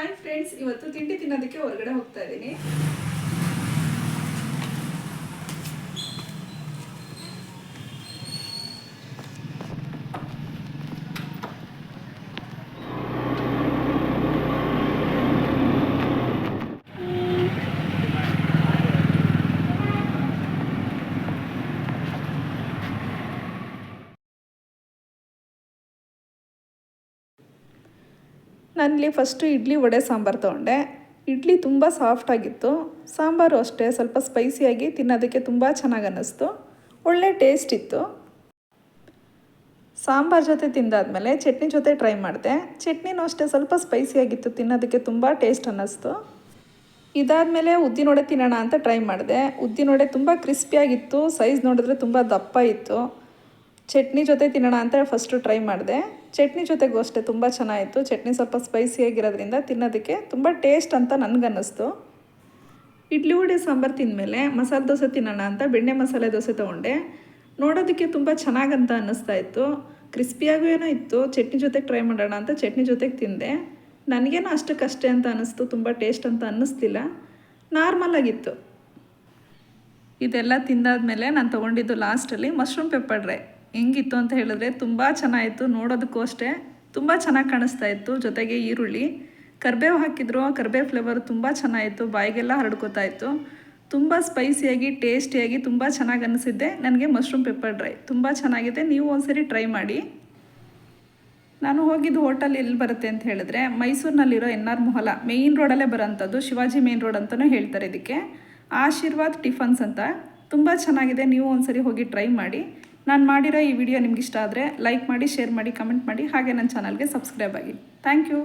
Hi friends, ಇವತ್ತು ತಿಂಡಿ ತಿನ್ನೋದಕ್ಕೆ ಹೊರಗಡೆ ಹೋಗ್ತಾ ಇದ್ದೀನಿ. ನಾನಿಲ್ಲಿ ಫಸ್ಟು ಇಡ್ಲಿ ವಡೆ ಸಾಂಬಾರು ತೊಗೊಂಡೆ. ಇಡ್ಲಿ ತುಂಬ ಸಾಫ್ಟಾಗಿತ್ತು, ಸಾಂಬಾರು ಅಷ್ಟೇ ಸ್ವಲ್ಪ ಸ್ಪೈಸಿಯಾಗಿ ತಿನ್ನೋದಕ್ಕೆ ತುಂಬ ಚೆನ್ನಾಗಿ ಅನ್ನಿಸ್ತು, ಒಳ್ಳೆ ಟೇಸ್ಟ್ ಇತ್ತು. ಸಾಂಬಾರು ಜೊತೆ ತಿಂದಾದ್ಮೇಲೆ ಚಟ್ನಿ ಜೊತೆ ಟ್ರೈ ಮಾಡಿದೆ. ಚಟ್ನಿನೂ ಅಷ್ಟೇ ಸ್ವಲ್ಪ ಸ್ಪೈಸಿಯಾಗಿತ್ತು, ತಿನ್ನೋದಕ್ಕೆ ತುಂಬ ಟೇಸ್ಟ್ ಅನ್ನಿಸ್ತು. ಇದಾದಮೇಲೆ ಉದ್ದಿನವಡೆ ತಿನ್ನೋಣ ಅಂತ ಟ್ರೈ ಮಾಡಿದೆ. ಉದ್ದಿನವಡೆ ತುಂಬ ಕ್ರಿಸ್ಪಿಯಾಗಿತ್ತು, ಸೈಜ್ ನೋಡಿದ್ರೆ ತುಂಬ ದಪ್ಪ ಇತ್ತು. ಚಟ್ನಿ ಜೊತೆ ತಿನ್ನೋಣ ಅಂತ ಫಸ್ಟು ಟ್ರೈ ಮಾಡಿದೆ. ಚಟ್ನಿ ಜೊತೆಗೂ ಅಷ್ಟೇ ತುಂಬ ಚೆನ್ನಾಗಿತ್ತು. ಚಟ್ನಿ ಸ್ವಲ್ಪ ಸ್ಪೈಸಿಯಾಗಿರೋದ್ರಿಂದ ತಿನ್ನೋದಕ್ಕೆ ತುಂಬ ಟೇಸ್ಟ್ ಅಂತ ನನಗನ್ನಿಸ್ತು. ಇಡ್ಲಿ ವಡೆ ಸಾಂಬಾರು ತಿಂದಮೇಲೆ ಮಸಾಲೆ ದೋಸೆ ತಿನ್ನೋಣ ಅಂತ ಬೆಣ್ಣೆ ಮಸಾಲೆ ದೋಸೆ ತೊಗೊಂಡೆ. ನೋಡೋದಕ್ಕೆ ತುಂಬ ಚೆನ್ನಾಗಂತ ಅನ್ನಿಸ್ತಾ ಇತ್ತು, ಕ್ರಿಸ್ಪಿಯಾಗೂ ಏನೋ ಇತ್ತು. ಚಟ್ನಿ ಜೊತೆಗೆ ಟ್ರೈ ಮಾಡೋಣ ಅಂತ ಚಟ್ನಿ ಜೊತೆಗೆ ತಿಂದೆ. ನನಗೇನೋ ಅಷ್ಟಕ್ಕಷ್ಟೇ ಅಂತ ಅನ್ನಿಸ್ತು, ತುಂಬ ಟೇಸ್ಟ್ ಅಂತ ಅನ್ನಿಸ್ತಿಲ್ಲ, ನಾರ್ಮಲಾಗಿತ್ತು. ಇದೆಲ್ಲ ತಿಂದಾದ್ಮೇಲೆ ನಾನು ತೊಗೊಂಡಿದ್ದು ಲಾಸ್ಟಲ್ಲಿ ಮಶ್ರೂಮ್ ಪೆಪ್ಪರ್ ಡ್ರೈ. ಹೆಂಗಿತ್ತು ಅಂತ ಹೇಳಿದ್ರೆ ತುಂಬ ಚೆನ್ನಾಗಿತ್ತು, ನೋಡೋದಕ್ಕೂ ಅಷ್ಟೇ ತುಂಬ ಚೆನ್ನಾಗಿ ಕಾಣಿಸ್ತಾ ಇತ್ತು. ಜೊತೆಗೆ ಈರುಳ್ಳಿ, ಕರಿಬೇವು ಹಾಕಿದ್ರು, ಕರಿಬೇವು ಫ್ಲೇವರ್ ತುಂಬ ಚೆನ್ನಾಗಿತ್ತು, ಬಾಯಿಗೆಲ್ಲ ಹರಡ್ಕೋತಾ ಇತ್ತು. ತುಂಬ ಸ್ಪೈಸಿಯಾಗಿ ಟೇಸ್ಟಿಯಾಗಿ ತುಂಬ ಚೆನ್ನಾಗಿ ಅನ್ನಿಸಿದ್ದೆ ನನಗೆ ಮಶ್ರೂಮ್ ಪೆಪ್ಪರ್ ಡ್ರೈ. ತುಂಬ ಚೆನ್ನಾಗಿದೆ, ನೀವು ಒಂದ್ಸರಿ ಟ್ರೈ ಮಾಡಿ. ನಾನು ಹೋಗಿದ್ದು ಹೋಟೆಲ್ ಎಲ್ಲಿ ಬರುತ್ತೆ ಅಂತ ಹೇಳಿದ್ರೆ ಮೈಸೂರಿನಲ್ಲಿರೋ NR ಮೊಹಲ ಮೇಯ್ನ್ ರೋಡಲ್ಲೇ ಬರೋಂಥದ್ದು, ಶಿವಾಜಿ ಮೇಯ್ನ್ ರೋಡ್ ಅಂತಲೂ ಹೇಳ್ತಾರೆ ಇದಕ್ಕೆ. ಆಶೀರ್ವಾದ್ ಟಿಫನ್ಸ್ ಅಂತ. ತುಂಬ ಚೆನ್ನಾಗಿದೆ, ನೀವು ಒಂದ್ಸರಿ ಹೋಗಿ ಟ್ರೈ ಮಾಡಿ. ನಾನು ಮಾಡಿರೋ ಈ ವಿಡಿಯೋ ನಿಮ್ಗೆ ಇಷ್ಟ ಆದರೆ ಲೈಕ್ ಮಾಡಿ, ಶೇರ್ ಮಾಡಿ, ಕಮೆಂಟ್ ಮಾಡಿ, ಹಾಗೆ ನನ್ನ ಚಾನಲ್ಗೆ ಸಬ್ಸ್ಕ್ರೈಬ್ ಆಗಿ. Thank you.